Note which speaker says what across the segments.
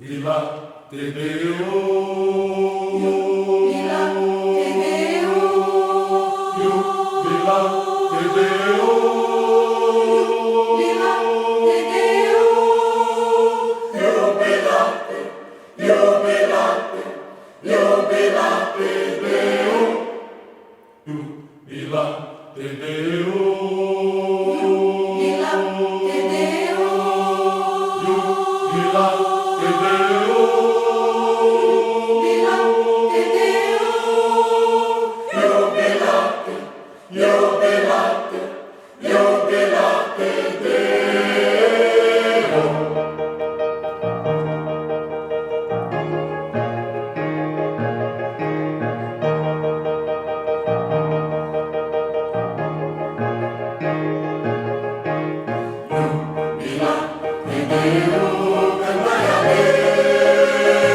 Speaker 1: Ila te Deo.
Speaker 2: Ila te Deo.
Speaker 1: Ila te Deo.
Speaker 2: Ila te Deo.
Speaker 1: Jubilate, jubilate, jubilate Deo. Jubilate Deo.
Speaker 2: Jubilate Deo.
Speaker 1: Jubilate Deo.
Speaker 2: Jubilate Deo.
Speaker 1: Jubilate, jubilate, jubilate Deo. Jubilate Deo, cantai a Deus.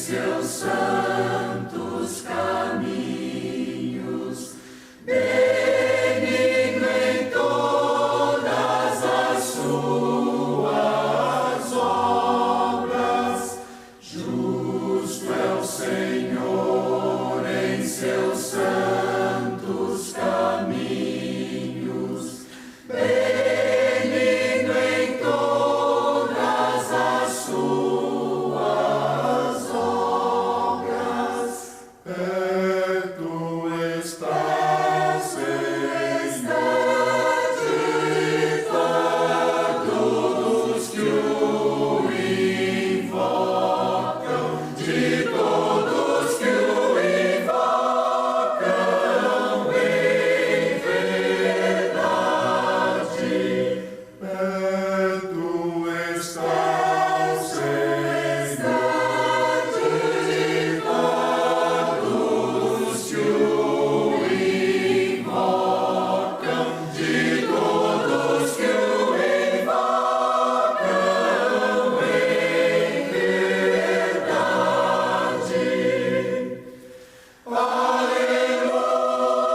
Speaker 1: seus santos caminhos, benigno em todas as suas obras, justo é o Senhor em seus santos caminhos, benigno em todas as suas obras. Perto está, Senhor, de todos que o invocam, de todos que o invocam em verdade. Perto está, Senhor, de todos que o invocam, de todos que o invocam em verdade. Aleluia, aleluia.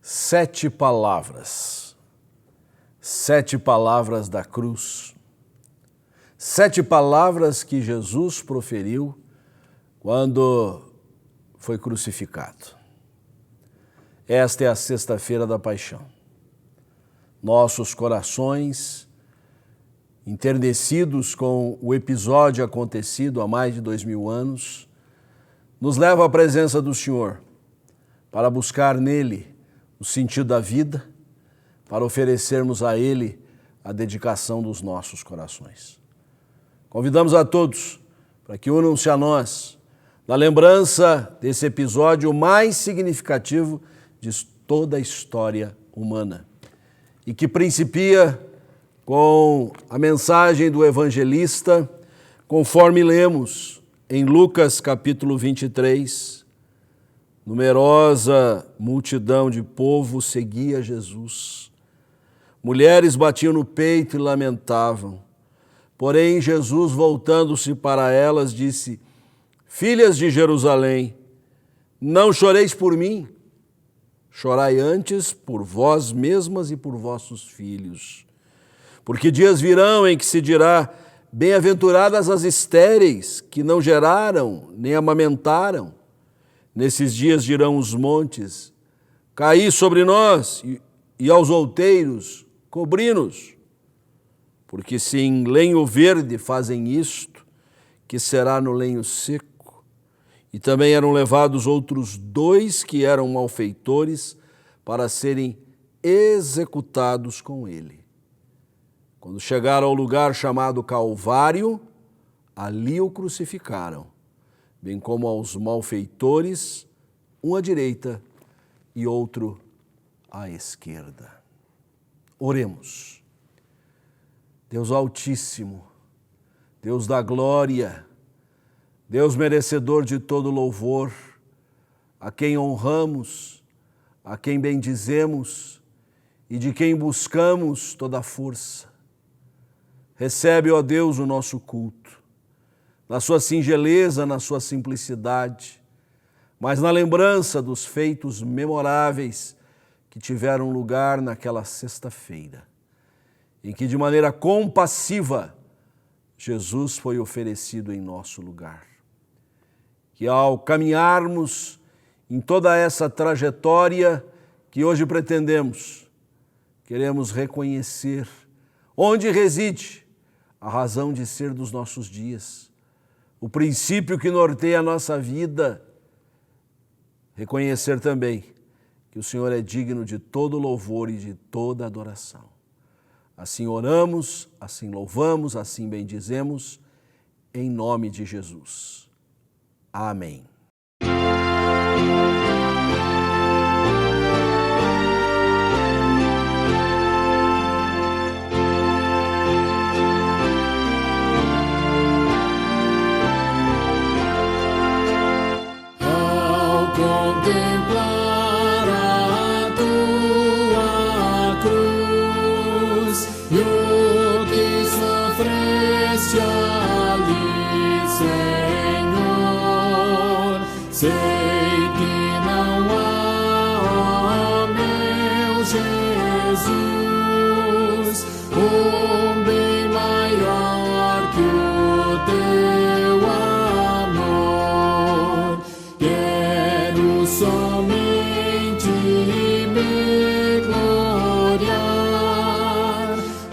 Speaker 3: Sete palavras da cruz, 7 palavras que Jesus proferiu quando foi crucificado. Esta é a sexta-feira da paixão. Nossos corações, enternecidos com o episódio acontecido há mais de 2000 anos, nos leva à presença do Senhor para buscar nele o sentido da vida, para oferecermos a Ele a dedicação dos nossos corações. Convidamos a todos para que unam-se a nós na lembrança desse episódio mais significativo de toda a história humana e que principia com a mensagem do evangelista, conforme lemos em Lucas capítulo 23, numerosa multidão de povo seguia Jesus. Mulheres batiam no peito e lamentavam. Porém, Jesus, voltando-se para elas, disse: Filhas de Jerusalém, não choreis por mim, chorai antes por vós mesmas e por vossos filhos. Porque dias virão em que se dirá: bem-aventuradas as estéreis, que não geraram nem amamentaram. Nesses dias dirão os montes: caí sobre nós, e aos outeiros: cobri-nos. Porque se em lenho verde fazem isto, que será no lenho seco? E também eram levados outros 2 que eram malfeitores para serem executados com ele. Quando chegaram ao lugar chamado Calvário, ali o crucificaram, bem como aos malfeitores, um à direita e outro à esquerda. Oremos. Deus Altíssimo, Deus da glória, Deus merecedor de todo louvor, a quem honramos, a quem bendizemos e de quem buscamos toda a força. Recebe, ó Deus, o nosso culto, na sua singeleza, na sua simplicidade, mas na lembrança dos feitos memoráveis que tiveram lugar naquela sexta-feira, em que de maneira compassiva Jesus foi oferecido em nosso lugar. Que ao caminharmos em toda essa trajetória que hoje pretendemos, queremos reconhecer onde reside a razão de ser dos nossos dias, o princípio que norteia a nossa vida, reconhecer também que o Senhor é digno de todo louvor e de toda adoração. Assim oramos, assim louvamos, assim bendizemos, em nome de Jesus. Amém.
Speaker 1: Contemplar a tua cruz e o que sofreste ali, Senhor, sei que não há, ó meu Jesus, um bem maior que o teu amor. Somente me gloriar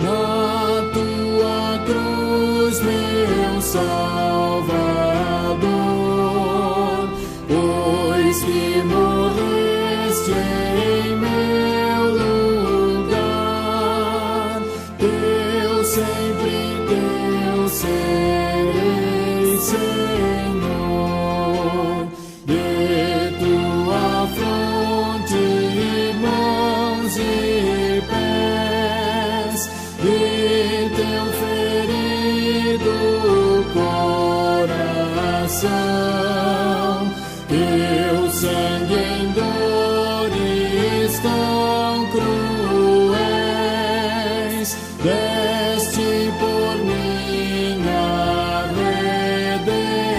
Speaker 1: na tua cruz, meu Salvador, pois que morreste em meu lugar, teu sempre, teu serei, Senhor. Fronte, mãos e pés, e teu ferido coração, teu sangue em dores tão cruéis, deste por minha redenção.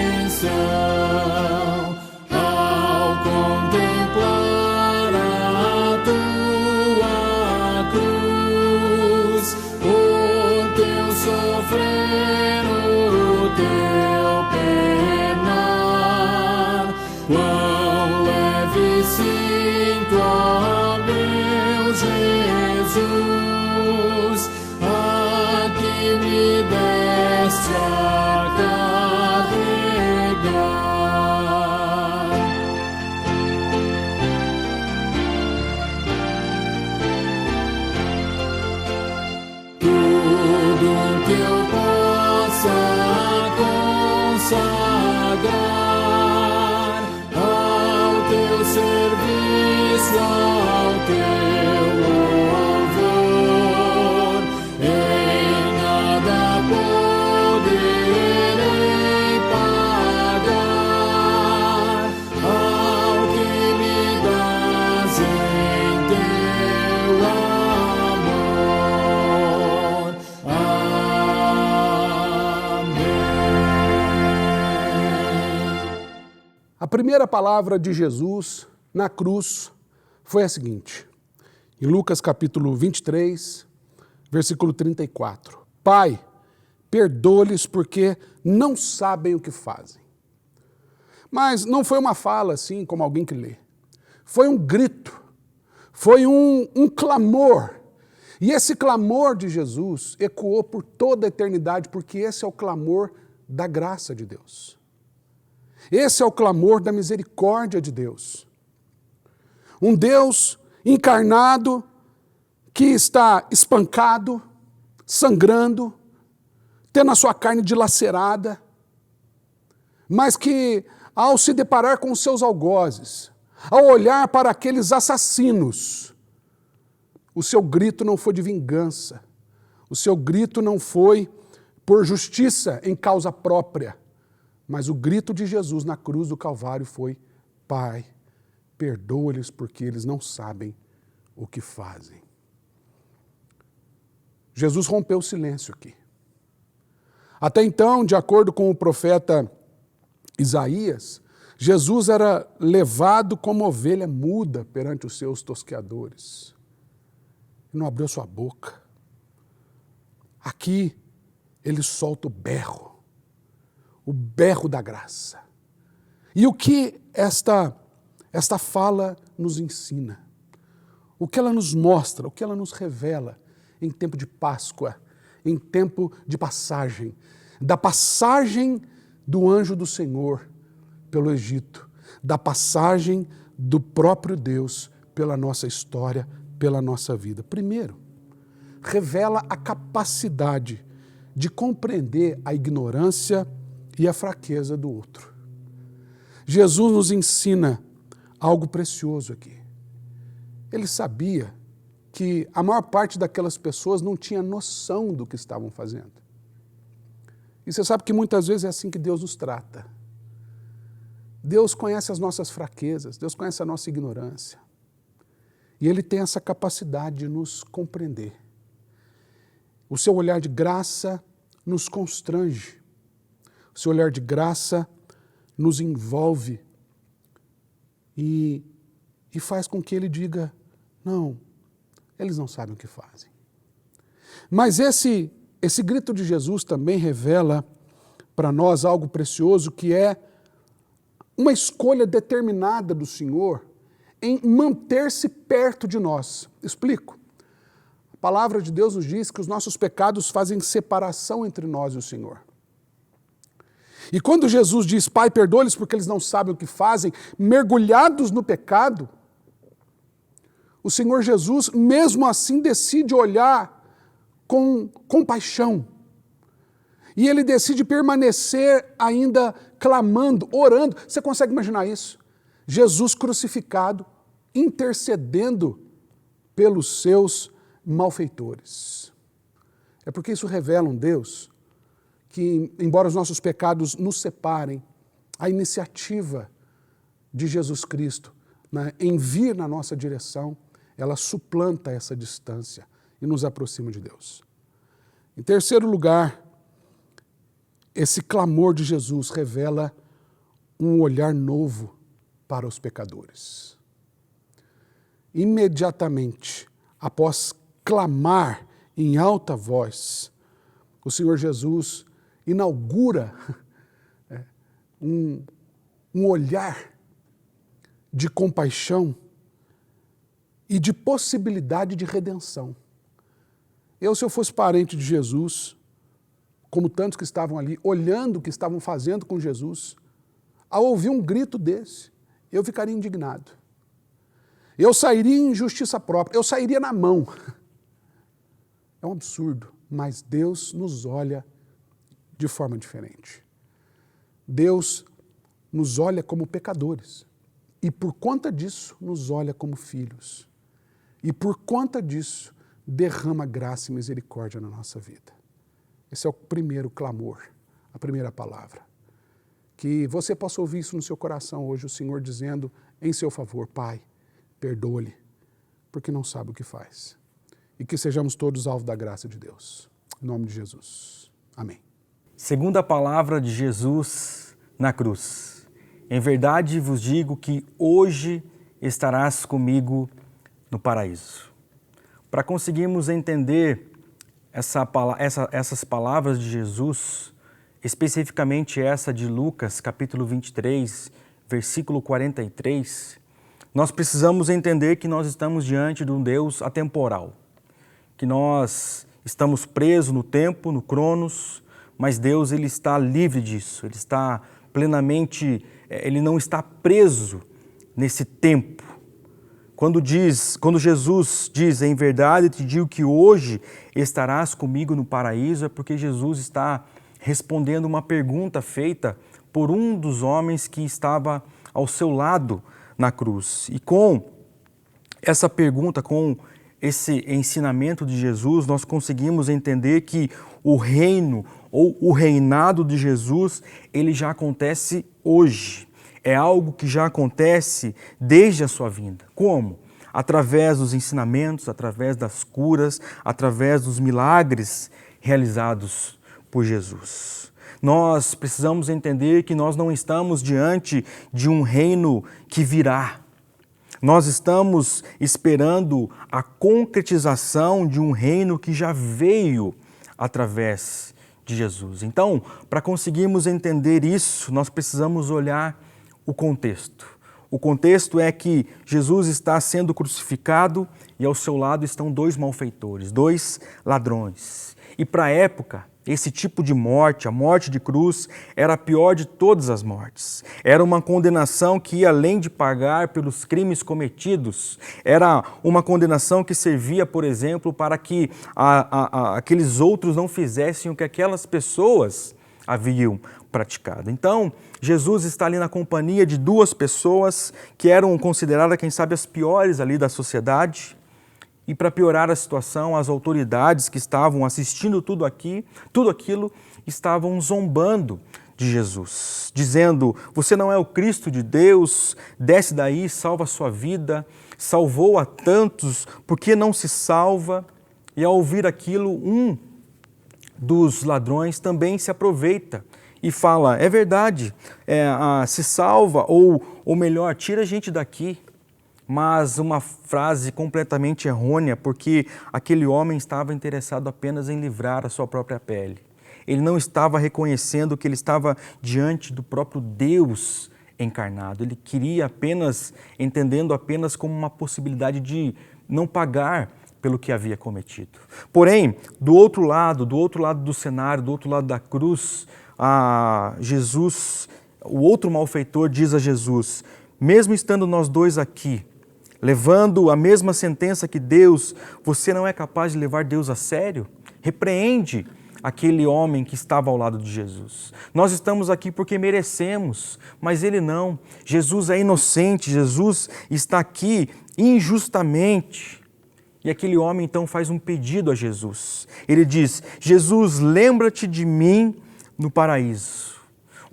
Speaker 1: Contemplar a tua cruz, o teu sofrer, o teu penar, quão leve sinto, ó meu Jesus, aqui me deste a carregar. Tudo que eu possa consagrar ao teu serviço, ao
Speaker 4: primeira palavra de Jesus na cruz foi a seguinte, em Lucas capítulo 23, versículo 34. Pai, perdoa-lhes porque não sabem o que fazem. Mas não foi uma fala assim, como alguém que lê. Foi um grito, foi um clamor. E esse clamor de Jesus ecoou por toda a eternidade, porque esse é o clamor da graça de Deus. Esse é o clamor da misericórdia de Deus. Um Deus encarnado que está espancado, sangrando, tendo a sua carne dilacerada, mas que ao se deparar com os seus algozes, ao olhar para aqueles assassinos, o seu grito não foi de vingança, o seu grito não foi por justiça em causa própria, mas o grito de Jesus na cruz do Calvário foi: Pai, perdoa-lhes porque eles não sabem o que fazem. Jesus rompeu o silêncio aqui. Até então, de acordo com o profeta Isaías, Jesus era levado como ovelha muda perante os seus tosqueadores. Não abriu sua boca. Aqui, ele solta o berro da graça. E o que esta fala nos ensina? O que ela nos mostra, o que ela nos revela em tempo de Páscoa, em tempo de passagem, da passagem do anjo do Senhor pelo Egito, da passagem do próprio Deus pela nossa história, pela nossa vida. Primeiro, revela a capacidade de compreender a ignorância e a fraqueza do outro. Jesus nos ensina algo precioso aqui. Ele sabia que a maior parte daquelas pessoas não tinha noção do que estavam fazendo. E você sabe que muitas vezes é assim que Deus nos trata. Deus conhece as nossas fraquezas, Deus conhece a nossa ignorância. E Ele tem essa capacidade de nos compreender. O seu olhar de graça nos constrange. O seu olhar de graça nos envolve e faz com que Ele diga: não, eles não sabem o que fazem. Mas esse grito de Jesus também revela para nós algo precioso, que é uma escolha determinada do Senhor em manter-se perto de nós. Explico. A palavra de Deus nos diz que os nossos pecados fazem separação entre nós e o Senhor. E quando Jesus diz: Pai, perdoa-lhes porque eles não sabem o que fazem, mergulhados no pecado, o Senhor Jesus, mesmo assim, decide olhar com compaixão. E Ele decide permanecer ainda clamando, orando. Você consegue imaginar isso? Jesus crucificado, intercedendo pelos seus malfeitores. É porque isso revela um Deus que, embora os nossos pecados nos separem, a iniciativa de Jesus Cristo, né, em vir na nossa direção, ela suplanta essa distância e nos aproxima de Deus. Em terceiro lugar, esse clamor de Jesus revela um olhar novo para os pecadores. Imediatamente, após clamar em alta voz, o Senhor Jesus inaugura um olhar de compaixão e de possibilidade de redenção. Se eu fosse parente de Jesus, como tantos que estavam ali, olhando o que estavam fazendo com Jesus, ao ouvir um grito desse, eu ficaria indignado. Eu sairia em justiça própria, eu sairia na mão. É um absurdo, mas Deus nos olha de forma diferente. Deus nos olha como pecadores e por conta disso nos olha como filhos. E por conta disso derrama graça e misericórdia na nossa vida. Esse é o primeiro clamor, a primeira palavra. Que você possa ouvir isso no seu coração hoje, o Senhor dizendo em seu favor: Pai, perdoa-lhe, porque não sabe o que faz. E que sejamos todos alvo da graça de Deus. Em nome de Jesus. Amém.
Speaker 1: Segunda palavra de Jesus na cruz.
Speaker 5: em verdade vos digo que hoje estarás comigo no paraíso. Para conseguirmos entender essas palavras de Jesus, especificamente essa de Lucas, capítulo 23, versículo 43, nós precisamos entender que nós estamos diante de um Deus atemporal, que nós estamos presos no tempo, no cronos, mas Deus ele está livre disso, ele está plenamente, ele não está preso nesse tempo. Quando Jesus diz, em verdade te digo que hoje estarás comigo no paraíso, é porque Jesus está respondendo uma pergunta feita por um dos homens que estava ao seu lado na cruz. E com essa pergunta, com esse ensinamento de Jesus, nós conseguimos entender que o reino ou o reinado de Jesus, ele já acontece hoje. É algo que já acontece desde a sua vinda. Como? Através dos ensinamentos, através das curas, através dos milagres realizados por Jesus. Nós precisamos entender que nós não estamos diante de um reino que virá. Nós estamos esperando a concretização de um reino que já veio através de Jesus. Então, para conseguirmos entender isso, nós precisamos olhar o contexto. O contexto é que Jesus está sendo crucificado e ao seu lado estão dois malfeitores, dois ladrões. E para a época, esse tipo de morte, a morte de cruz, era a pior de todas as mortes. Era uma condenação que ia além de pagar pelos crimes cometidos. Era uma condenação que servia, por exemplo, para que aqueles outros não fizessem o que aquelas pessoas haviam praticado. Então, Jesus está ali na companhia de duas pessoas que eram consideradas, quem sabe, as piores ali da sociedade. E para piorar a situação, as autoridades que estavam assistindo tudo aquilo, estavam zombando de Jesus, dizendo, você não é o Cristo de Deus, desce daí, salva a sua vida, salvou a tantos, por que não se salva? E ao ouvir aquilo, um dos ladrões também se aproveita e fala, é verdade, se salva, ou melhor, tira a gente daqui. Mas uma frase completamente errônea, porque aquele homem estava interessado apenas em livrar a sua própria pele. Ele não estava reconhecendo que ele estava diante do próprio Deus encarnado. Ele queria apenas, entendendo apenas como uma possibilidade de não pagar pelo que havia cometido. Porém, do outro lado do cenário, do outro lado da cruz, Jesus, o outro malfeitor diz a Jesus, mesmo estando nós dois aqui, levando a mesma sentença que Deus, você não é capaz de levar Deus a sério? Repreende aquele homem que estava ao lado de Jesus. Nós estamos aqui porque merecemos, mas ele não. Jesus é inocente, Jesus está aqui injustamente. E aquele homem então faz um pedido a Jesus. Ele diz, Jesus, lembra-te de mim no paraíso.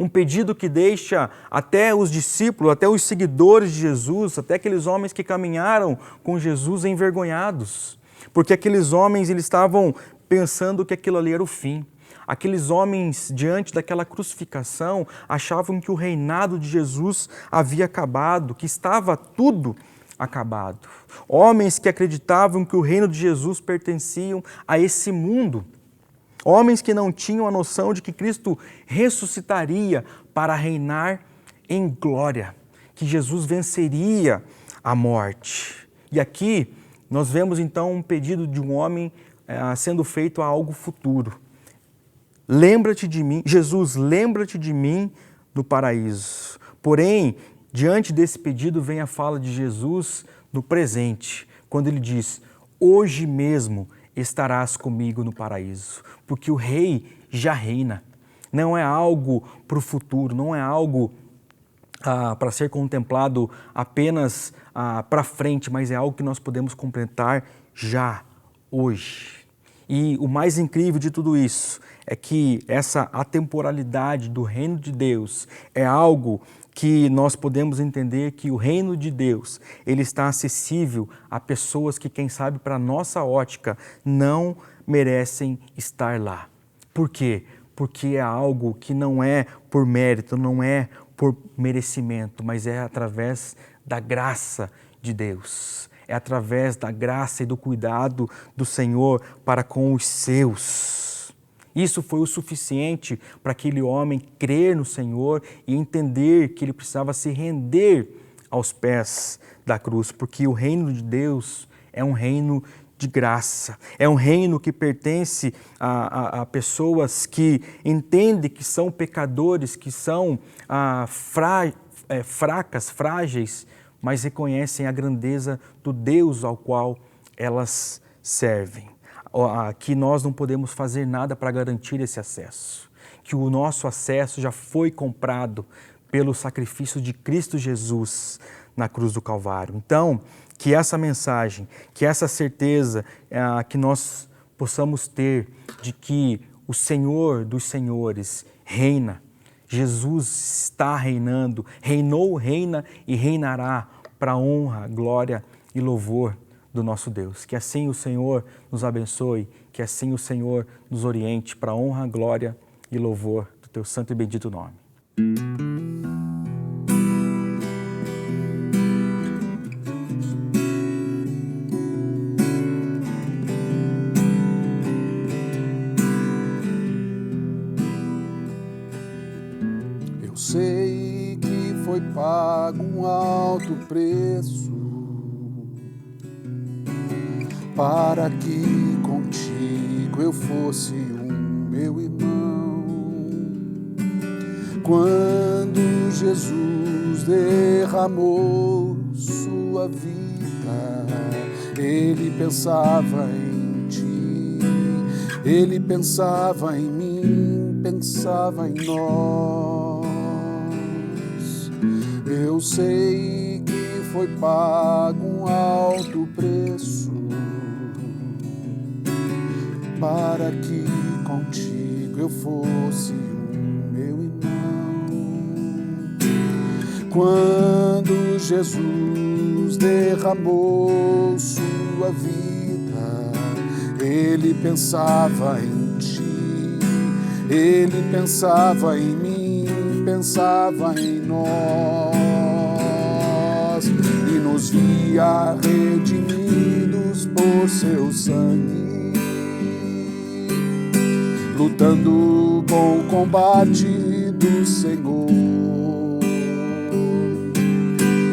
Speaker 5: Um pedido que deixa até os discípulos, até os seguidores de Jesus, até aqueles homens que caminharam com Jesus envergonhados. Porque aqueles homens eles estavam pensando que aquilo ali era o fim. Aqueles homens, diante daquela crucificação, achavam que o reinado de Jesus havia acabado, que estava tudo acabado. Homens que acreditavam que o reino de Jesus pertencia a esse mundo. Homens que não tinham a noção de que Cristo ressuscitaria para reinar em glória, que Jesus venceria a morte. E aqui nós vemos então um pedido de um homem sendo feito a algo futuro. Lembra-te de mim, Jesus, lembra-te de mim no paraíso. Porém, diante desse pedido vem a fala de Jesus no presente, quando ele diz, hoje mesmo estarás comigo no paraíso, porque o rei já reina. Não é algo para o futuro, não é algo para ser contemplado apenas para frente, mas é algo que nós podemos completar já, hoje. E o mais incrível de tudo isso é que essa atemporalidade do reino de Deus é algo que nós podemos entender que o reino de Deus, ele está acessível a pessoas que, quem sabe, para a nossa ótica, não merecem estar lá. Por quê? Porque é algo que não é por mérito, não é por merecimento, mas é através da graça de Deus. É através da graça e do cuidado do Senhor para com os seus. Isso foi o suficiente para aquele homem crer no Senhor e entender que ele precisava se render aos pés da cruz, porque o reino de Deus é um reino de graça, é um reino que pertence a pessoas que entendem que são pecadores, que são fracas, frágeis, mas reconhecem a grandeza do Deus ao qual elas servem. Que nós não podemos fazer nada para garantir esse acesso, que o nosso acesso já foi comprado pelo sacrifício de Cristo Jesus na cruz do Calvário. Então, que essa mensagem, que essa certeza que nós possamos ter de que o Senhor dos Senhores reina, Jesus está reinando, reinou, reina e reinará para a honra, glória e louvor do nosso Deus. Que assim o Senhor nos abençoe, que assim o Senhor nos oriente para a honra, glória e louvor do teu santo e bendito nome.
Speaker 4: Sei que foi pago um alto preço para que contigo eu fosse um meu irmão. Quando Jesus derramou sua vida, ele pensava em ti, ele pensava em mim, pensava em nós. Eu sei que foi pago um alto preço para que contigo eu fosse um meu irmão. Quando Jesus derramou sua vida, ele pensava em ti, ele pensava em mim, pensava em nós e nos via redimidos por seu sangue, lutando o bom combate do Senhor,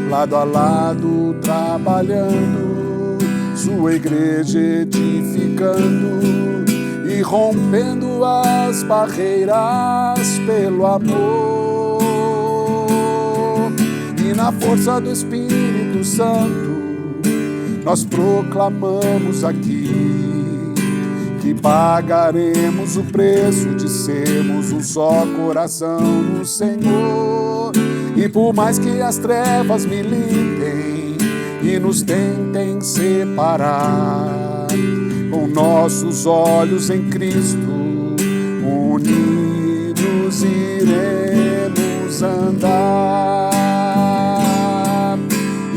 Speaker 4: lado a lado trabalhando, sua igreja edificando e rompendo as barreiras pelo amor. E na força do Espírito Santo nós proclamamos aqui que pagaremos o preço de sermos um só coração no Senhor. E por mais que as trevas militem e nos tentem separar, com nossos olhos em Cristo, unidos iremos andar.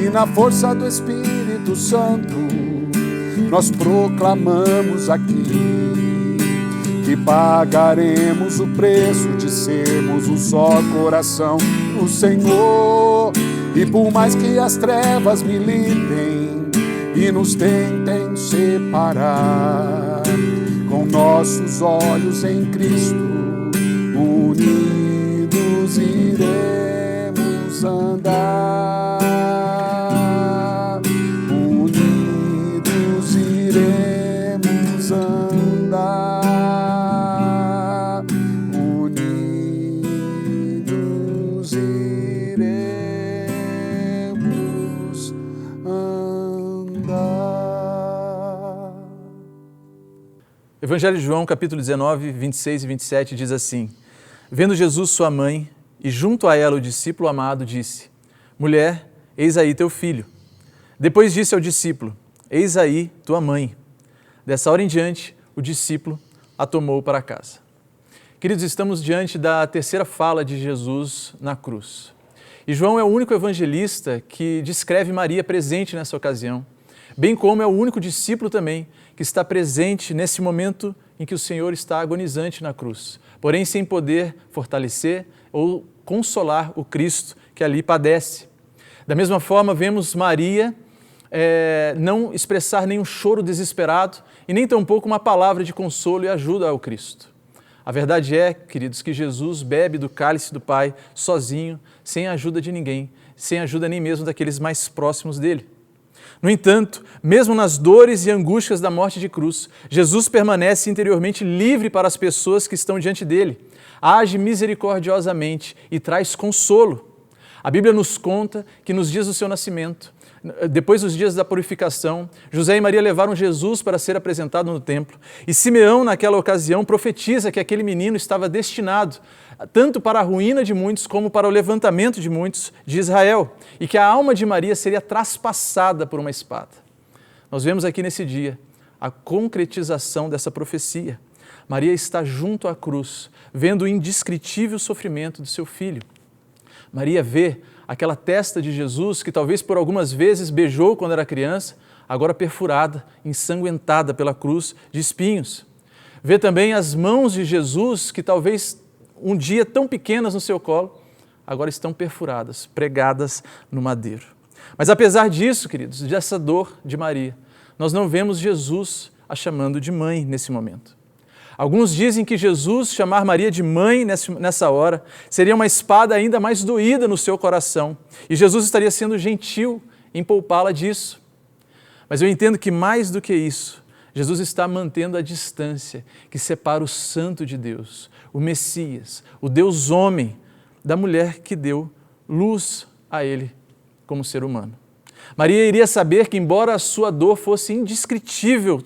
Speaker 4: E na força do Espírito Santo, nós proclamamos aqui que pagaremos o preço de sermos um só coração no Senhor. E por mais que as trevas militem e nos tentem separar, com nossos olhos em Cristo, unidos iremos andar. Unidos iremos andar. Unidos iremos andar.
Speaker 1: Evangelho de João, capítulo 19, 26 e 27 diz assim: Vendo Jesus sua mãe e junto a ela o discípulo amado, disse: Mulher, eis aí teu filho. Depois disse ao discípulo: Eis aí tua mãe. Dessa hora em diante, o discípulo a tomou para casa. Queridos, estamos diante da terceira fala de Jesus na cruz. E João é o único evangelista que descreve Maria presente nessa ocasião, bem como é o único discípulo também que está presente nesse momento em que o Senhor está agonizante na cruz, porém sem poder fortalecer ou consolar o Cristo que ali padece. Da mesma forma, vemos Maria não expressar nenhum choro desesperado e nem tampouco uma palavra de consolo e ajuda ao Cristo. A verdade é, queridos, que Jesus bebe do cálice do Pai sozinho, sem a ajuda de ninguém, sem a ajuda nem mesmo daqueles mais próximos dele. No entanto, mesmo nas dores e angústias da morte de cruz, Jesus permanece interiormente livre para as pessoas que estão diante dele, age misericordiosamente e traz consolo. A Bíblia nos conta que nos dias do seu nascimento, depois dos dias da purificação, José e Maria levaram Jesus para ser apresentado no templo. E Simeão, naquela ocasião, profetiza que aquele menino estava destinado tanto para a ruína de muitos como para o levantamento de muitos de Israel, e que a alma de Maria seria traspassada por uma espada. Nós vemos aqui nesse dia a concretização dessa profecia. Maria está junto à cruz, vendo o indescritível sofrimento do seu filho. Maria vê aquela testa de Jesus que talvez por algumas vezes beijou quando era criança, agora perfurada, ensanguentada pela cruz de espinhos. Vê também as mãos de Jesus que talvez um dia tão pequenas no seu colo, agora estão perfuradas, pregadas no madeiro. Mas apesar disso, queridos, dessa dor de Maria, nós não vemos Jesus a chamando de mãe nesse momento. Alguns dizem que Jesus chamar Maria de mãe nessa hora seria uma espada ainda mais doída no seu coração e Jesus estaria sendo gentil em poupá-la disso. Mas eu entendo que mais do que isso, Jesus está mantendo a distância que separa o Santo de Deus, o Messias, o Deus homem, da mulher que deu luz a ele como ser humano. Maria iria saber que, embora a sua dor fosse indescritível,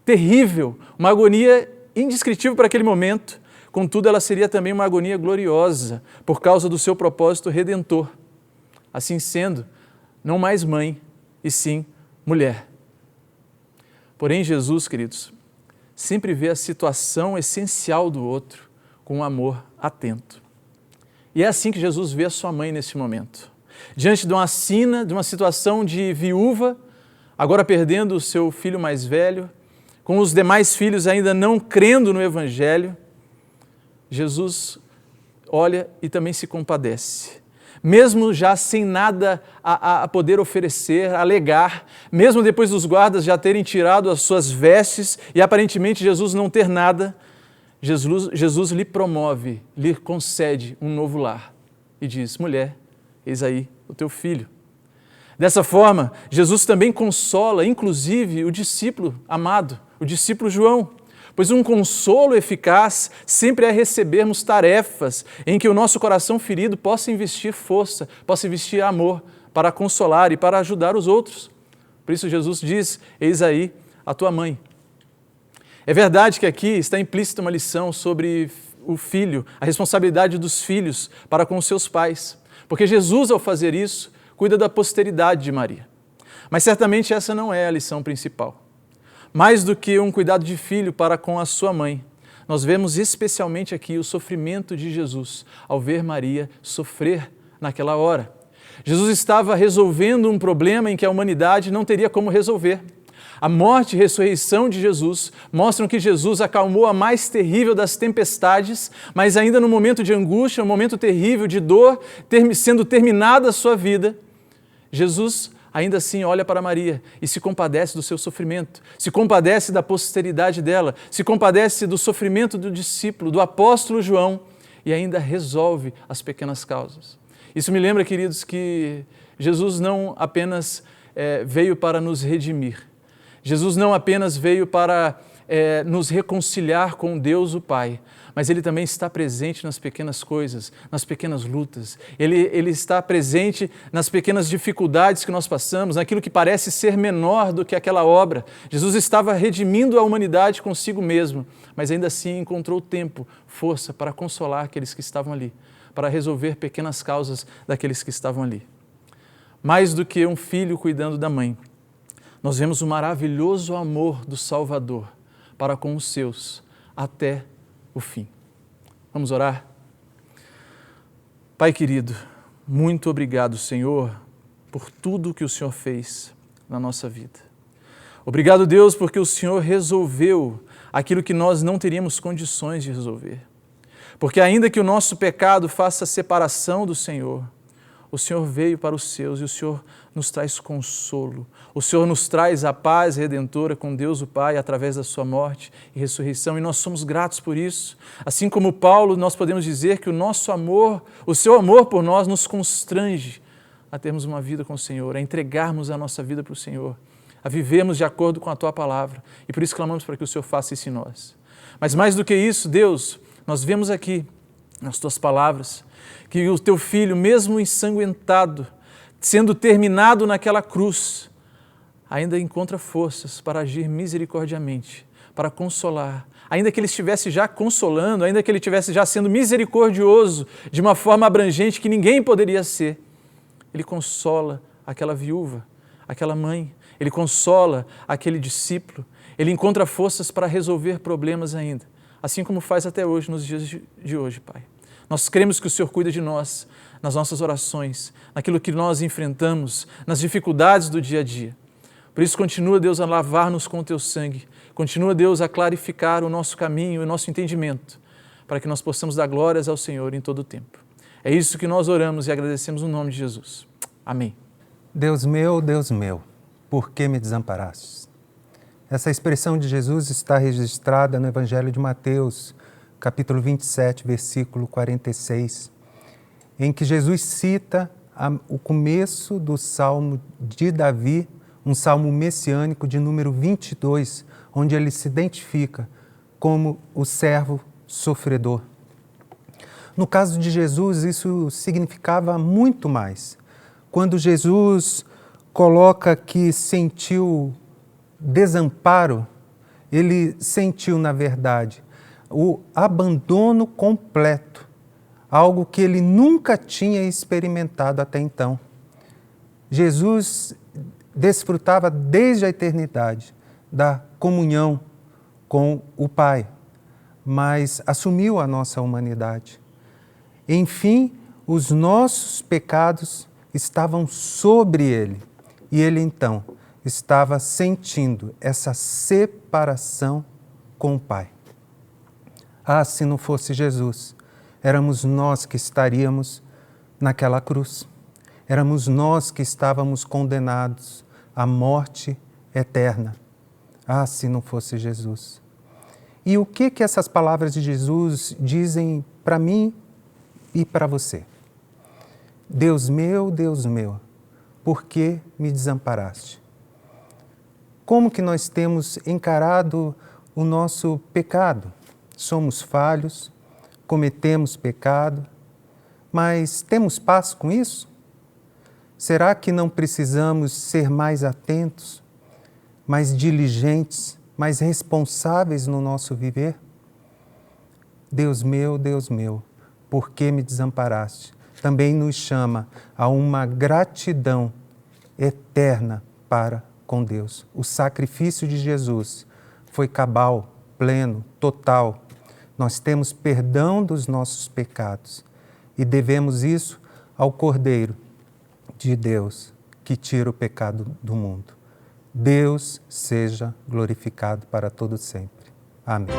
Speaker 1: terrível, uma agonia indescritível para aquele momento, contudo ela seria também uma agonia gloriosa por causa do seu propósito redentor. Assim sendo, não mais mãe, e sim mulher. Porém, Jesus, queridos, sempre vê a situação essencial do outro com um amor atento. E é assim que Jesus vê a sua mãe nesse momento. Diante de uma sina, de uma situação de viúva, agora perdendo o seu filho mais velho, com os demais filhos ainda não crendo no Evangelho, Jesus olha e também se compadece. Mesmo já sem nada a poder oferecer, alegar, mesmo depois dos guardas já terem tirado as suas vestes e aparentemente Jesus não ter nada, Jesus lhe promove, lhe concede um novo lar e diz: mulher, eis aí o teu filho. Dessa forma, Jesus também consola, inclusive, o discípulo amado, o discípulo João, pois um consolo eficaz sempre é recebermos tarefas em que o nosso coração ferido possa investir força, possa investir amor para consolar e para ajudar os outros. Por isso Jesus diz: eis aí a tua mãe. É verdade que aqui está implícita uma lição sobre o filho, a responsabilidade dos filhos para com os seus pais, porque Jesus, ao fazer isso, cuida da posteridade de Maria. Mas certamente essa não é a lição principal. Mais do que um cuidado de filho para com a sua mãe, nós vemos especialmente aqui o sofrimento de Jesus ao ver Maria sofrer naquela hora. Jesus estava resolvendo um problema em que a humanidade não teria como resolver. A morte e ressurreição de Jesus mostram que Jesus acalmou a mais terrível das tempestades, mas ainda no momento de angústia, um momento terrível de dor, sendo terminada a sua vida, Jesus ainda assim olha para Maria e se compadece do seu sofrimento, se compadece da posteridade dela, se compadece do sofrimento do discípulo, do apóstolo João, e ainda resolve as pequenas causas. Isso me lembra, queridos, que Jesus não apenas veio para nos redimir, Jesus não apenas veio para nos reconciliar com Deus o Pai, mas Ele também está presente nas pequenas coisas, nas pequenas lutas. Ele está presente nas pequenas dificuldades que nós passamos, naquilo que parece ser menor do que aquela obra. Jesus estava redimindo a humanidade consigo mesmo, mas ainda assim encontrou tempo, força para consolar aqueles que estavam ali, para resolver pequenas causas daqueles que estavam ali. Mais do que um filho cuidando da mãe, nós vemos o maravilhoso amor do Salvador para com os seus até o fim. Vamos orar? Pai querido, muito obrigado, Senhor, por tudo que o Senhor fez na nossa vida. Obrigado, Deus, porque o Senhor resolveu aquilo que nós não teríamos condições de resolver. Porque ainda que o nosso pecado faça separação do Senhor, o Senhor veio para os seus e o Senhor nos traz consolo. O Senhor nos traz a paz redentora com Deus o Pai através da sua morte e ressurreição, e nós somos gratos por isso. Assim como Paulo, nós podemos dizer que o nosso amor, o seu amor por nós nos constrange a termos uma vida com o Senhor, a entregarmos a nossa vida para o Senhor, a vivermos de acordo com a Tua palavra. E por isso clamamos para que o Senhor faça isso em nós. Mas mais do que isso, Deus, nós vemos aqui, nas Tuas palavras, que o Teu Filho, mesmo ensanguentado, sendo terminado naquela cruz, ainda encontra forças para agir misericordiamente, para consolar. Ainda que Ele estivesse já consolando, ainda que Ele estivesse já sendo misericordioso de uma forma abrangente que ninguém poderia ser, Ele consola aquela viúva, aquela mãe, Ele consola aquele discípulo, Ele encontra forças para resolver problemas ainda, assim como faz até hoje, nos dias de hoje, Pai. Nós cremos que o Senhor cuida de nós, nas nossas orações, naquilo que nós enfrentamos, nas dificuldades do dia a dia. Por isso, continua, Deus, a lavar-nos com o Teu sangue. Continua, Deus, a clarificar o nosso caminho e o nosso entendimento, para que nós possamos dar glórias ao Senhor em todo o tempo. É isso que nós oramos e agradecemos no nome de Jesus. Amém.
Speaker 6: Deus meu, por que me desamparastes? Essa expressão de Jesus está registrada no Evangelho de Mateus, capítulo 27, versículo 46, em que Jesus cita o começo do Salmo de Davi, um salmo messiânico de número 22, onde ele se identifica como o servo sofredor. No caso de Jesus, isso significava muito mais. Quando Jesus coloca que sentiu desamparo, ele sentiu, na verdade, o abandono completo, algo que ele nunca tinha experimentado até então. Jesus desfrutava desde a eternidade da comunhão com o Pai, mas assumiu a nossa humanidade. Enfim, os nossos pecados estavam sobre ele e ele então estava sentindo essa separação com o Pai. Ah, se não fosse Jesus, éramos nós que estaríamos naquela cruz. Éramos nós que estávamos condenados à morte eterna. Ah, se não fosse Jesus. E o que essas palavras de Jesus dizem para mim e para você? Deus meu, por que me desamparaste? Como que nós temos encarado o nosso pecado? Somos falhos, cometemos pecado, mas temos paz com isso? Será que não precisamos ser mais atentos, mais diligentes, mais responsáveis no nosso viver? Deus meu, por que me desamparaste? Também nos chama a uma gratidão eterna para com Deus. O sacrifício de Jesus foi cabal, pleno, total. Nós temos perdão dos nossos pecados e devemos isso ao Cordeiro de Deus que tira o pecado do mundo. Deus seja glorificado para todo sempre. Amém.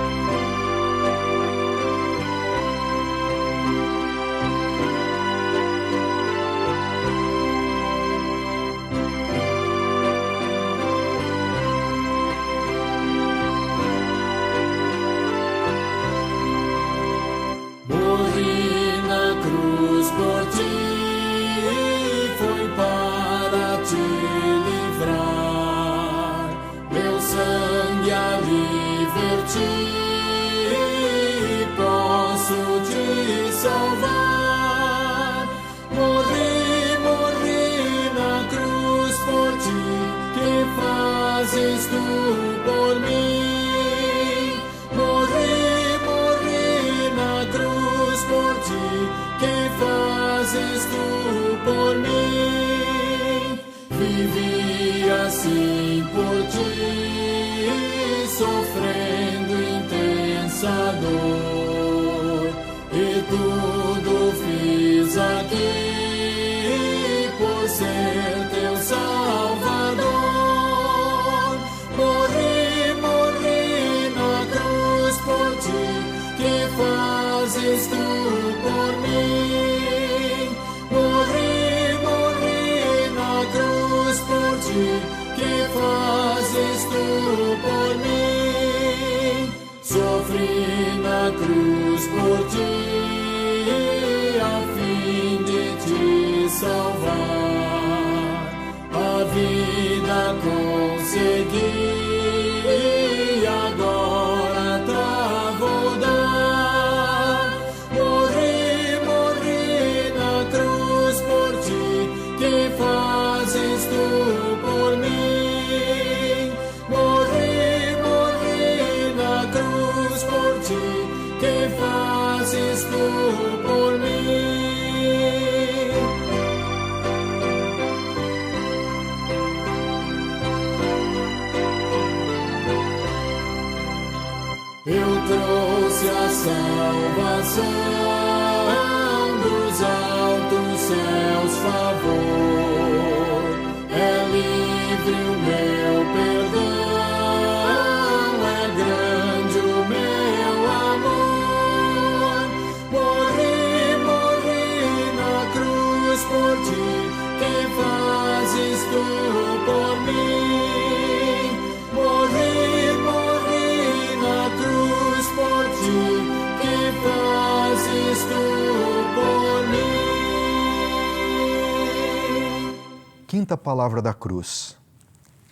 Speaker 7: fazes tu por mim? Morri na cruz por ti. Que fazes tu por mim? Sofri na cruz por ti, a fim de te salvar. A vida consegui, agora tá vou dar. Morri na cruz por ti. Que fazes tu por mim? Morri na cruz por ti. Que fazes tu por mim? Eu trouxe a salvação dos altos céus, favor. É livre o meu perdão, é grande o meu amor. Morri na cruz por ti. Que fazes tu por mim? Morri na cruz por ti. Que fazes tu por mim?
Speaker 8: Quinta palavra da cruz.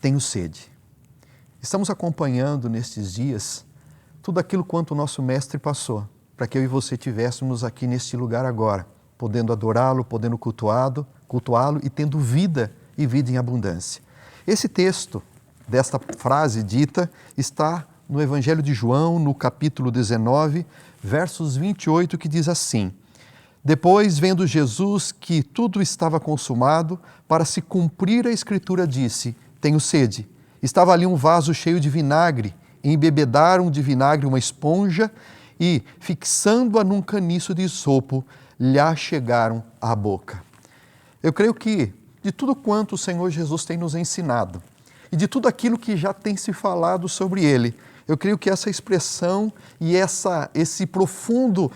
Speaker 8: Tenho sede. Estamos acompanhando nestes dias tudo aquilo quanto o nosso Mestre passou, para que eu e você tivéssemos aqui neste lugar agora, podendo adorá-lo, podendo cultuá-lo e tendo vida e vida em abundância. Esse texto desta frase dita está no Evangelho de João, no capítulo 19, versos 28, que diz assim: Depois, vendo Jesus que tudo estava consumado, para se cumprir a Escritura, disse: Tenho sede. Estava ali um vaso cheio de vinagre, embebedaram de vinagre uma esponja e, fixando-a num caniço de isopo, lhe chegaram à boca. Eu creio que de tudo quanto o Senhor Jesus tem nos ensinado e de tudo aquilo que já tem se falado sobre ele, eu creio que essa expressão e esse profunda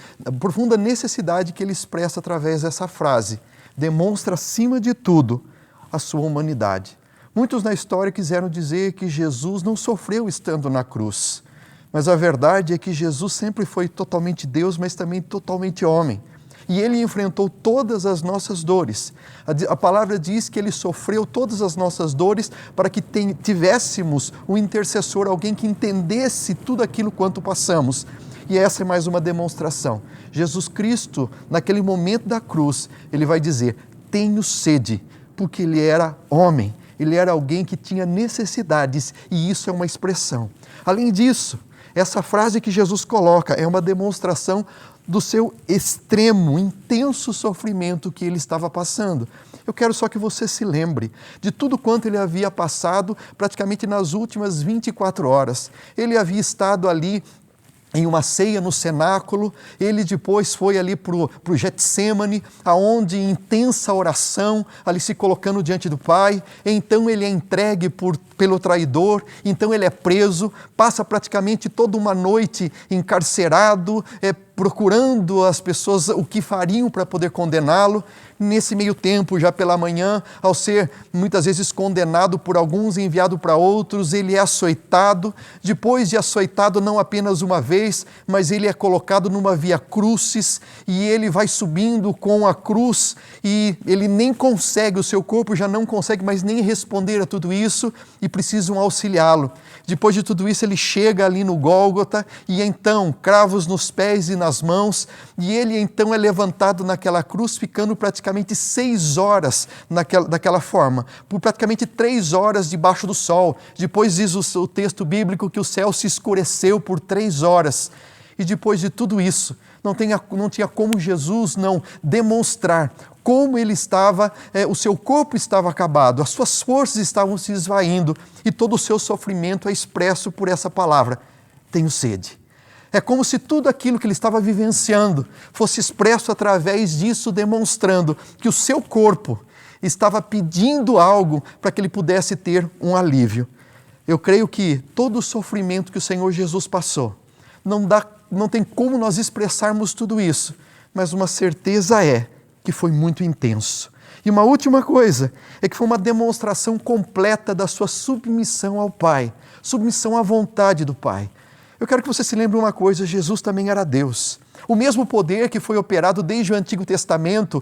Speaker 8: necessidade que ele expressa através dessa frase demonstra, acima de tudo, a sua humanidade. Muitos na história quiseram dizer que Jesus não sofreu estando na cruz, mas a verdade é que Jesus sempre foi totalmente Deus, mas também totalmente homem. E ele enfrentou todas as nossas dores. A palavra diz que ele sofreu todas as nossas dores para que tivéssemos um intercessor, alguém que entendesse tudo aquilo quanto passamos. E essa é mais uma demonstração. Jesus Cristo, naquele momento da cruz, ele vai dizer: tenho sede, porque ele era homem, ele era alguém que tinha necessidades, e isso é uma expressão. Além disso, essa frase que Jesus coloca é uma demonstração do seu extremo, intenso sofrimento que ele estava passando. Eu quero só que você se lembre de tudo quanto ele havia passado praticamente nas últimas 24 horas. Ele havia estado ali em uma ceia no cenáculo, ele depois foi ali para o Getsêmani, aonde em intensa oração, ali se colocando diante do Pai, então ele é entregue pelo traidor, então ele é preso, passa praticamente toda uma noite encarcerado, procurando as pessoas o que fariam para poder condená-lo. Nesse meio tempo, já pela manhã, ao ser muitas vezes condenado por alguns e enviado para outros, ele é açoitado. Depois de açoitado não apenas uma vez, mas ele é colocado numa via crucis e ele vai subindo com a cruz e ele nem consegue, o seu corpo já não consegue mais nem responder a tudo isso e precisam auxiliá-lo. Depois de tudo isso, ele chega ali no Gólgota e então cravos nos pés e nas mãos, e ele então é levantado naquela cruz, ficando praticamente 6 horas daquela forma, por praticamente 3 horas debaixo do sol. Depois diz o texto bíblico que o céu se escureceu por 3 horas. E depois de tudo isso, não tinha como Jesus não demonstrar como ele estava, o seu corpo estava acabado, as suas forças estavam se esvaindo e todo o seu sofrimento é expresso por essa palavra: tenho sede. É como se tudo aquilo que ele estava vivenciando fosse expresso através disso, demonstrando que o seu corpo estava pedindo algo para que ele pudesse ter um alívio. Eu creio que todo o sofrimento que o Senhor Jesus passou não não tem como nós expressarmos tudo isso, mas uma certeza é que foi muito intenso. E uma última coisa é que foi uma demonstração completa da sua submissão ao Pai, submissão à vontade do Pai. Eu quero que você se lembre uma coisa, Jesus também era Deus. O mesmo poder que foi operado desde o Antigo Testamento,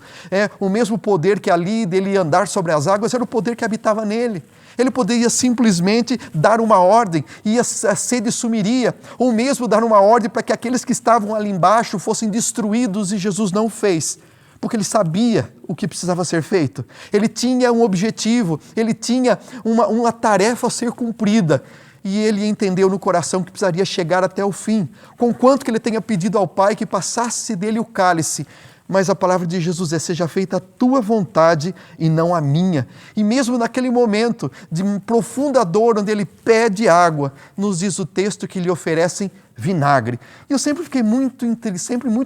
Speaker 8: o mesmo poder que ali dele andar sobre as águas, era o poder que habitava nele. Ele poderia simplesmente dar uma ordem e a sede sumiria, ou mesmo dar uma ordem para que aqueles que estavam ali embaixo fossem destruídos, e Jesus não fez, porque ele sabia o que precisava ser feito. Ele tinha um objetivo, ele tinha uma tarefa a ser cumprida. E ele entendeu no coração que precisaria chegar até o fim, conquanto que ele tenha pedido ao Pai que passasse dele o cálice. Mas a palavra de Jesus é: seja feita a tua vontade e não a minha. E mesmo naquele momento de profunda dor, onde ele pede água, nos diz o texto que lhe oferecem vinagre. E eu sempre fiquei muito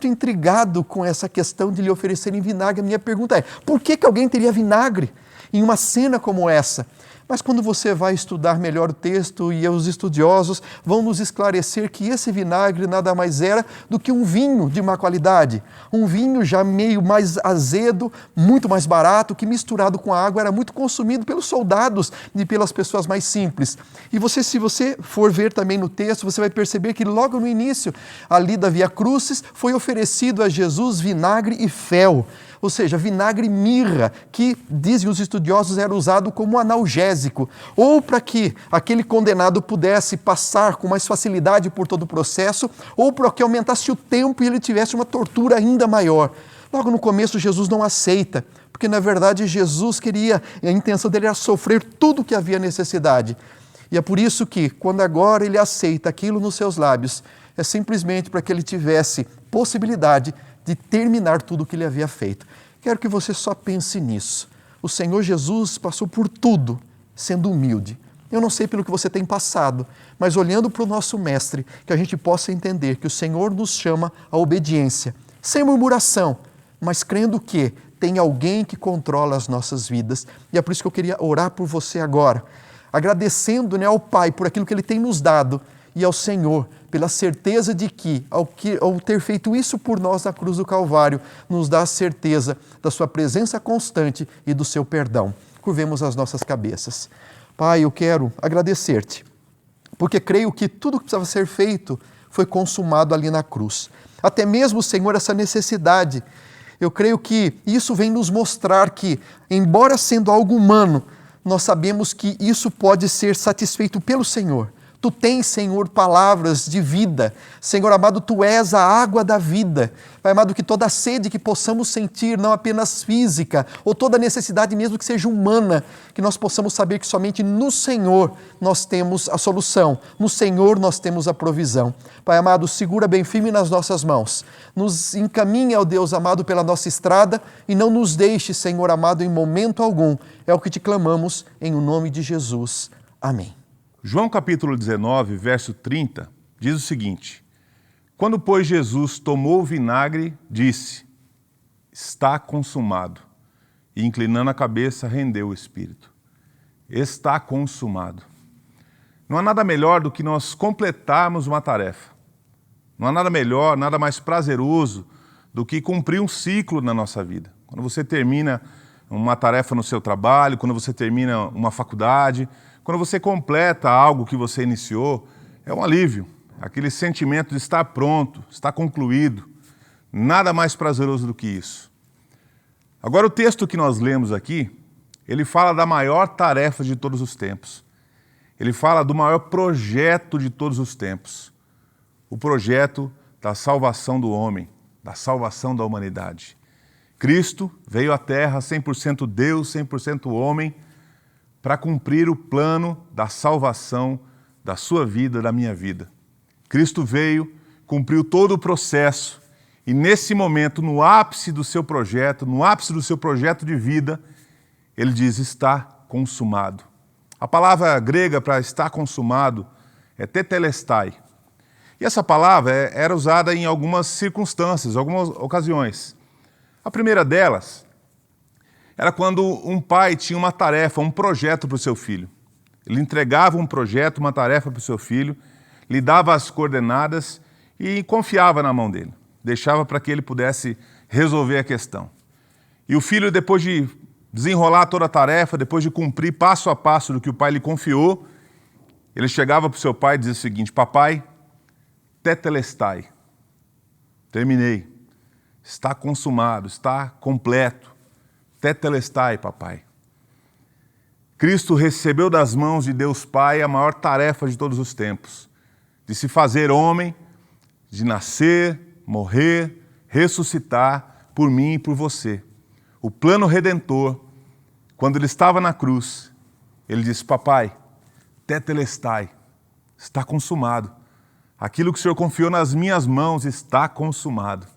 Speaker 8: intrigado com essa questão de lhe oferecerem vinagre. A minha pergunta é: por que alguém teria vinagre em uma cena como essa? Mas quando você vai estudar melhor o texto, e os estudiosos vão nos esclarecer que esse vinagre nada mais era do que um vinho de má qualidade. Um vinho já meio mais azedo, muito mais barato, que misturado com a água era muito consumido pelos soldados e pelas pessoas mais simples. E se você for ver também no texto, você vai perceber que logo no início, ali da Via Crucis, foi oferecido a Jesus vinagre e fel. Ou seja, vinagre e mirra, que, dizem os estudiosos, era usado como analgésico, ou para que aquele condenado pudesse passar com mais facilidade por todo o processo, ou para que aumentasse o tempo e ele tivesse uma tortura ainda maior. Logo no começo, Jesus não aceita, porque na verdade a intenção dele era sofrer tudo o que havia necessidade. E é por isso que, quando agora ele aceita aquilo nos seus lábios, é simplesmente para que ele tivesse possibilidade de terminar tudo o que ele havia feito. Quero que você só pense nisso. O Senhor Jesus passou por tudo, sendo humilde. Eu não sei pelo que você tem passado, mas olhando para o nosso Mestre, que a gente possa entender que o Senhor nos chama à obediência, sem murmuração, mas crendo que tem alguém que controla as nossas vidas. E é por isso que eu queria orar por você agora, agradecendo ao Pai por aquilo que Ele tem nos dado, e ao Senhor pela certeza de que, ao ter feito isso por nós na cruz do Calvário, nos dá a certeza da sua presença constante e do seu perdão. Curvemos as nossas cabeças. Pai, eu quero agradecer-te, porque creio que tudo que precisava ser feito foi consumado ali na cruz. Até mesmo, Senhor, essa necessidade. Eu creio que isso vem nos mostrar que, embora sendo algo humano, nós sabemos que isso pode ser satisfeito pelo Senhor. Tu tens, Senhor, palavras de vida. Senhor amado, Tu és a água da vida. Pai amado, que toda sede que possamos sentir, não apenas física, ou toda necessidade mesmo que seja humana, que nós possamos saber que somente no Senhor nós temos a solução, no Senhor nós temos a provisão. Pai amado, segura bem firme nas nossas mãos. Nos encaminha, ó Deus amado, pela nossa estrada e não nos deixe, Senhor amado, em momento algum. É o que te clamamos em o nome de Jesus. Amém.
Speaker 9: João capítulo 19, verso 30, diz o seguinte: quando, pois, Jesus tomou o vinagre, disse: está consumado. E, inclinando a cabeça, rendeu o espírito. Está consumado. Não há nada melhor do que nós completarmos uma tarefa. Não há nada melhor, nada mais prazeroso do que cumprir um ciclo na nossa vida. Quando você termina uma tarefa no seu trabalho, quando você termina uma faculdade, quando você completa algo que você iniciou, é um alívio. Aquele sentimento de estar pronto, estar concluído. Nada mais prazeroso do que isso. Agora, o texto que nós lemos aqui, ele fala da maior tarefa de todos os tempos. Ele fala do maior projeto de todos os tempos. O projeto da salvação do homem, da salvação da humanidade. Cristo veio à Terra 100% Deus, 100% homem, para cumprir o plano da salvação da sua vida, da minha vida. Cristo veio, cumpriu todo o processo e nesse momento, no ápice do seu projeto, no ápice do seu projeto de vida, ele diz: está consumado. A palavra grega para estar consumado é tetelestai. E essa palavra era usada em algumas circunstâncias, algumas ocasiões. A primeira delas era quando um pai tinha uma tarefa, um projeto para o seu filho. Ele entregava um projeto, uma tarefa para o seu filho, lhe dava as coordenadas e confiava na mão dele, deixava para que ele pudesse resolver a questão. E o filho, depois de desenrolar toda a tarefa, depois de cumprir passo a passo do que o pai lhe confiou, ele chegava para o seu pai e dizia o seguinte: papai, tetelestai, terminei, está consumado, está completo, tetelestai, papai. Cristo recebeu das mãos de Deus Pai a maior tarefa de todos os tempos, de se fazer homem, de nascer, morrer, ressuscitar por mim e por você. O plano redentor, quando ele estava na cruz, ele disse: papai, tetelestai, está consumado. Aquilo que o Senhor confiou nas minhas mãos está consumado.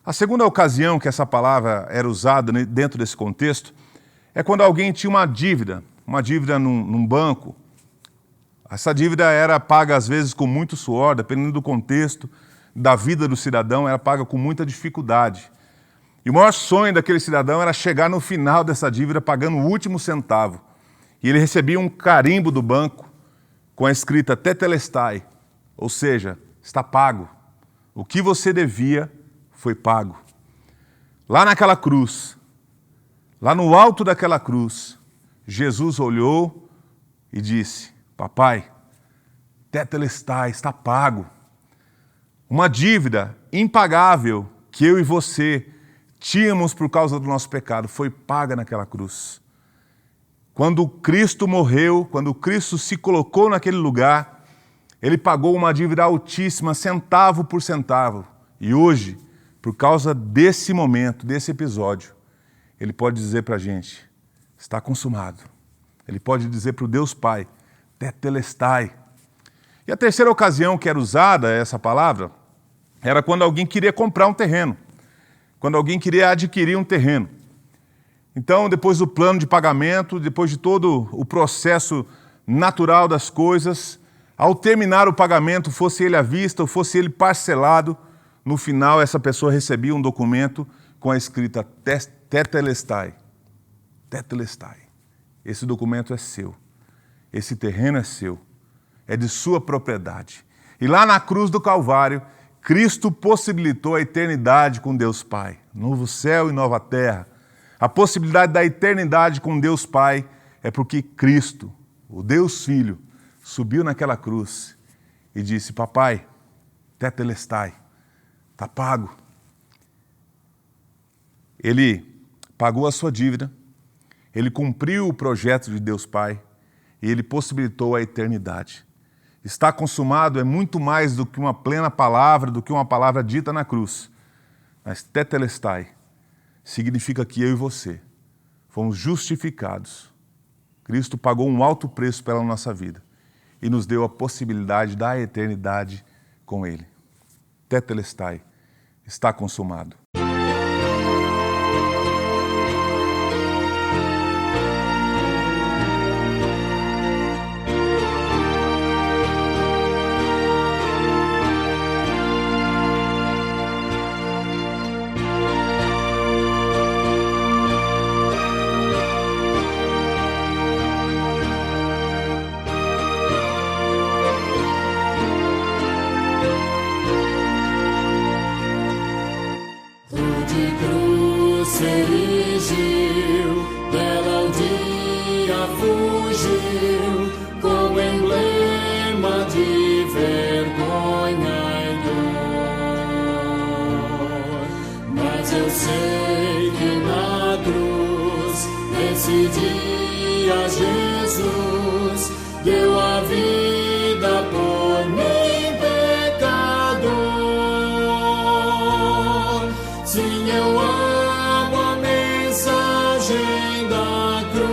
Speaker 9: A segunda ocasião que essa palavra era usada dentro desse contexto é quando alguém tinha uma dívida num banco. Essa dívida era paga às vezes com muito suor, dependendo do contexto da vida do cidadão, era paga com muita dificuldade. E o maior sonho daquele cidadão era chegar no final dessa dívida pagando o último centavo. E ele recebia um carimbo do banco com a escrita tetelestai, ou seja, está pago. O que você devia foi pago. Lá naquela cruz, lá no alto daquela cruz, Jesus olhou e disse: papai, tetelestai, está pago. Uma dívida impagável que eu e você tínhamos por causa do nosso pecado foi paga naquela cruz. Quando Cristo morreu, quando Cristo se colocou naquele lugar, ele pagou uma dívida altíssima, centavo por centavo. E hoje, por causa desse momento, desse episódio, ele pode dizer para a gente: está consumado. Ele pode dizer para o Deus Pai: tetelestai. E a terceira ocasião que era usada essa palavra era quando alguém queria comprar um terreno, quando alguém queria adquirir um terreno. Então, depois do plano de pagamento, depois de todo o processo natural das coisas, ao terminar o pagamento, fosse ele à vista ou fosse ele parcelado, no final essa pessoa recebia um documento com a escrita tetelestai. Tetelestai. Esse documento é seu. Esse terreno é seu. É de sua propriedade. E lá na cruz do Calvário, Cristo possibilitou a eternidade com Deus Pai. Novo céu e nova terra. A possibilidade da eternidade com Deus Pai é porque Cristo, o Deus Filho, subiu naquela cruz e disse: papai, tetelestai, está pago. Ele pagou a sua dívida, ele cumpriu o projeto de Deus Pai e ele possibilitou a eternidade. Está consumado é muito mais do que uma plena palavra, do que uma palavra dita na cruz. Mas tetelestai significa que eu e você fomos justificados. Cristo pagou um alto preço pela nossa vida e nos deu a possibilidade da eternidade com Ele. Tetelestai, está consumado.
Speaker 7: Jesus deu a vida por mim, pecador. Sim, eu amo a mensagem da cruz.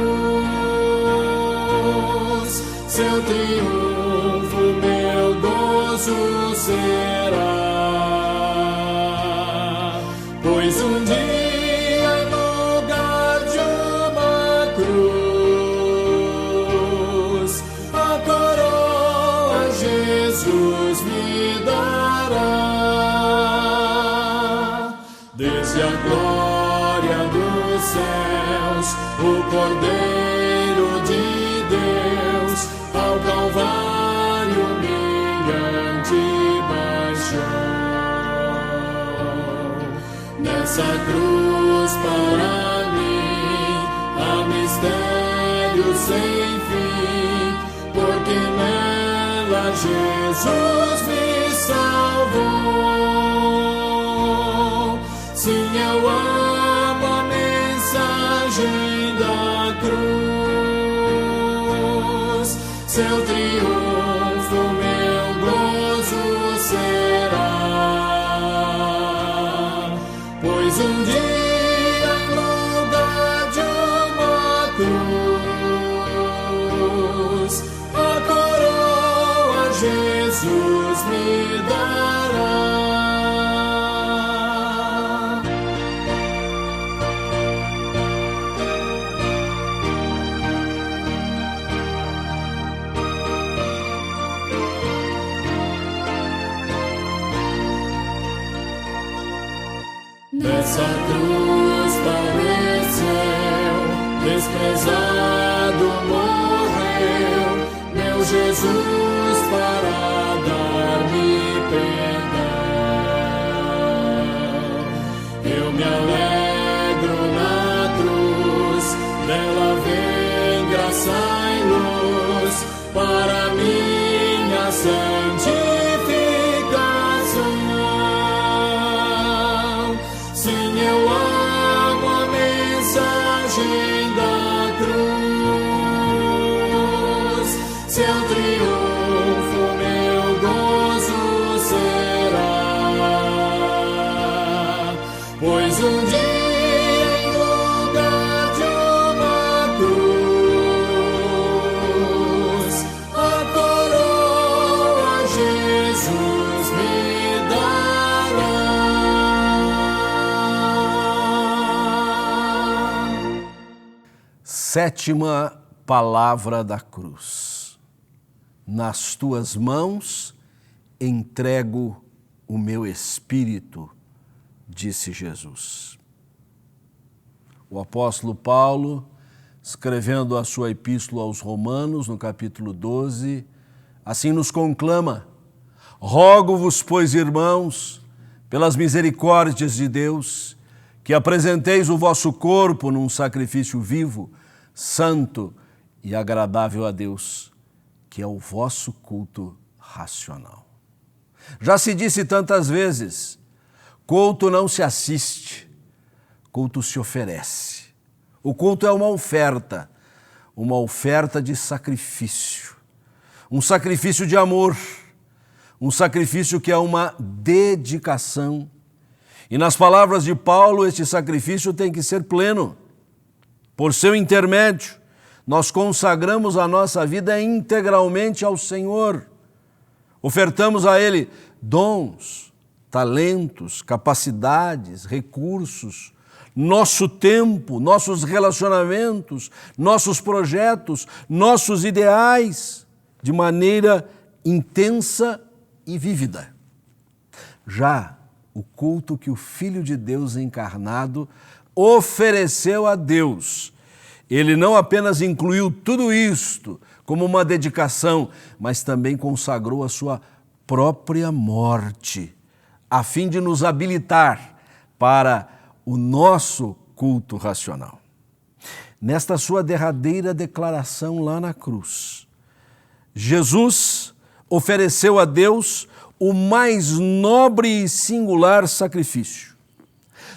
Speaker 7: Seu triunfo, meu gozo será. Pois um dia em lugar de uma cruz, a coroa Jesus me dará. Desde a glória dos céus, o Cordeiro de Deus ao Calvário humilhante baixou. Nessa cruz para mim há mistério sem fim, porque nela Jesus me salvou. Sim, eu amo a mensagem da cruz, seu triunfo meu gozo será, pois um dia em lugar de uma cruz a coroa Jesus me dará. Nessa cruz padeceu, desprezado morreu, meu Jesus para dar-me perdão. Eu me alegro na cruz, dela vem graça e luz para minha santificação. Sim, eu amo a mensagem da cruz, seu triunfo meu gozo será, pois um dia em lugar de uma cruz a coroa Jesus me dará.
Speaker 3: Sétima palavra da cruz. Nas tuas mãos entrego o meu espírito, disse Jesus. O apóstolo Paulo, escrevendo a sua epístola aos Romanos, no capítulo 12, assim nos conclama: rogo-vos, pois, irmãos, pelas misericórdias de Deus, que apresenteis o vosso corpo num sacrifício vivo, santo e agradável a Deus, que é o vosso culto racional. Já se disse tantas vezes, culto não se assiste, culto se oferece. O culto é uma oferta de sacrifício, um sacrifício de amor, um sacrifício que é uma dedicação. E nas palavras de Paulo, este sacrifício tem que ser pleno. Por seu intermédio, nós consagramos a nossa vida integralmente ao Senhor. Ofertamos a Ele dons, talentos, capacidades, recursos, nosso tempo, nossos relacionamentos, nossos projetos, nossos ideais, de maneira intensa e vívida. Já o culto que o Filho de Deus encarnado ofereceu a Deus, ele não apenas incluiu tudo isto como uma dedicação, mas também consagrou a sua própria morte, a fim de nos habilitar para o nosso culto racional. Nesta sua derradeira declaração lá na cruz, Jesus ofereceu a Deus o mais nobre e singular sacrifício.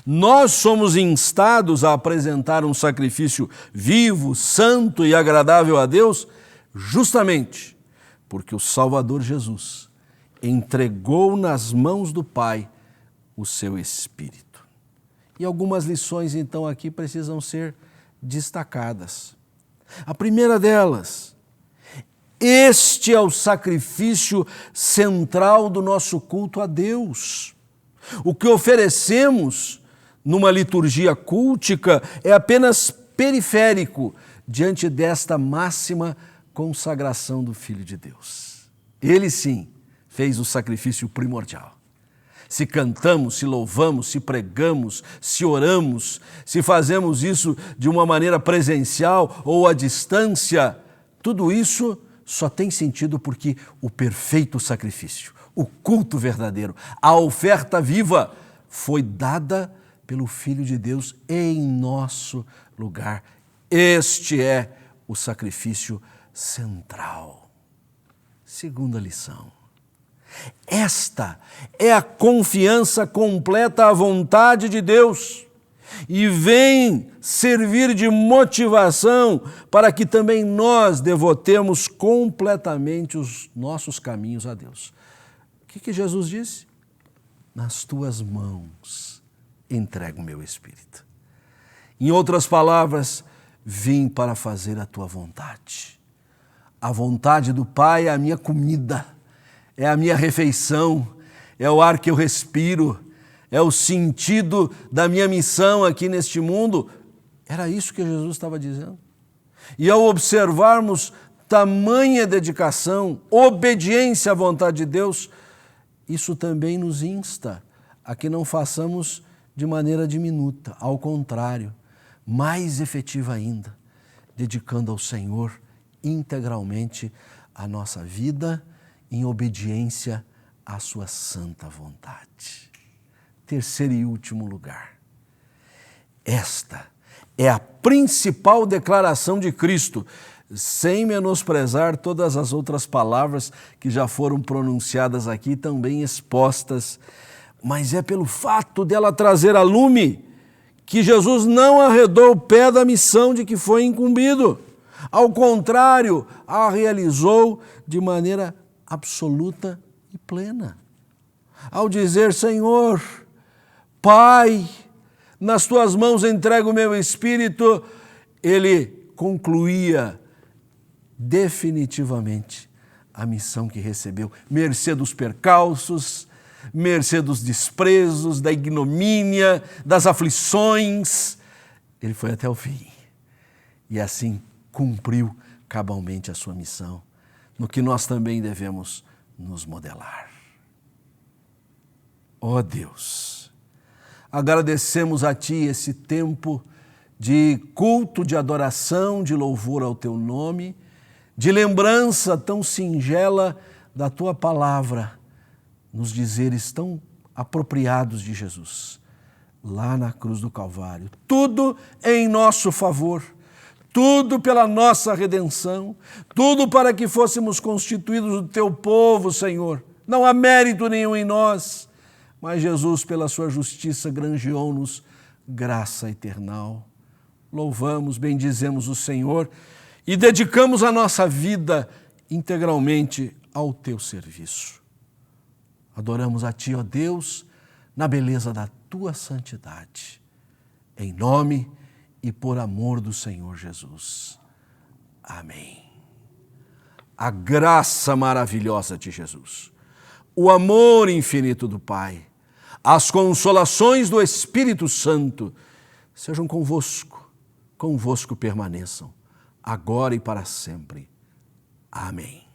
Speaker 3: Nós somos instados a apresentar um sacrifício vivo, santo e agradável a Deus, justamente porque o Salvador Jesus entregou nas mãos do Pai o seu Espírito. E algumas lições, então, aqui precisam ser destacadas. A primeira delas: este é o sacrifício central do nosso culto a Deus. O que oferecemos numa liturgia cultica é apenas periférico diante desta máxima consagração do Filho de Deus. Ele sim fez o sacrifício primordial. Se cantamos, se louvamos, se pregamos, se oramos, se fazemos isso de uma maneira presencial ou à distância, tudo isso só tem sentido porque o perfeito sacrifício, o culto verdadeiro, a oferta viva foi dada pelo Filho de Deus em nosso lugar. Este é o sacrifício central. Segunda lição. Esta é a confiança completa à vontade de Deus e vem servir de motivação para que também nós devotemos completamente os nossos caminhos a Deus. O que Jesus disse? Nas tuas mãos entrego o meu espírito. Em outras palavras, vim para fazer a tua vontade. A vontade do Pai é a minha comida, é a minha refeição, é o ar que eu respiro, é o sentido da minha missão aqui neste mundo. Era isso que Jesus estava dizendo. E ao observarmos tamanha dedicação, obediência à vontade de Deus, isso também nos insta a que não façamos de maneira diminuta, ao contrário, mais efetiva ainda, dedicando ao Senhor integralmente a nossa vida em obediência à sua santa vontade. Terceiro e último lugar. Esta é a principal declaração de Cristo, sem menosprezar todas as outras palavras que já foram pronunciadas aqui, também expostas, mas é pelo fato dela trazer a lume que Jesus não arredou o pé da missão de que foi incumbido. Ao contrário, a realizou de maneira absoluta e plena. Ao dizer, Senhor, Pai, nas tuas mãos entrego o meu espírito, ele concluía definitivamente a missão que recebeu, mercê dos percalços, mercê dos desprezos, da ignomínia, das aflições. Ele foi até o fim e assim cumpriu cabalmente a sua missão, no que nós também devemos nos modelar. Ó Deus, agradecemos a Ti esse tempo de culto, de adoração, de louvor ao Teu nome, de lembrança tão singela da Tua palavra, nos dizeres tão apropriados de Jesus, lá na cruz do Calvário. Tudo em nosso favor, tudo pela nossa redenção, tudo para que fôssemos constituídos o Teu povo, Senhor. Não há mérito nenhum em nós, mas Jesus, pela sua justiça, granjeou-nos graça eternal. Louvamos, bendizemos o Senhor e dedicamos a nossa vida integralmente ao Teu serviço. Adoramos a Ti, ó Deus, na beleza da Tua santidade, em nome e por amor do Senhor Jesus. Amém. A graça maravilhosa de Jesus, o amor infinito do Pai, as consolações do Espírito Santo sejam convosco permaneçam, agora e para sempre. Amém.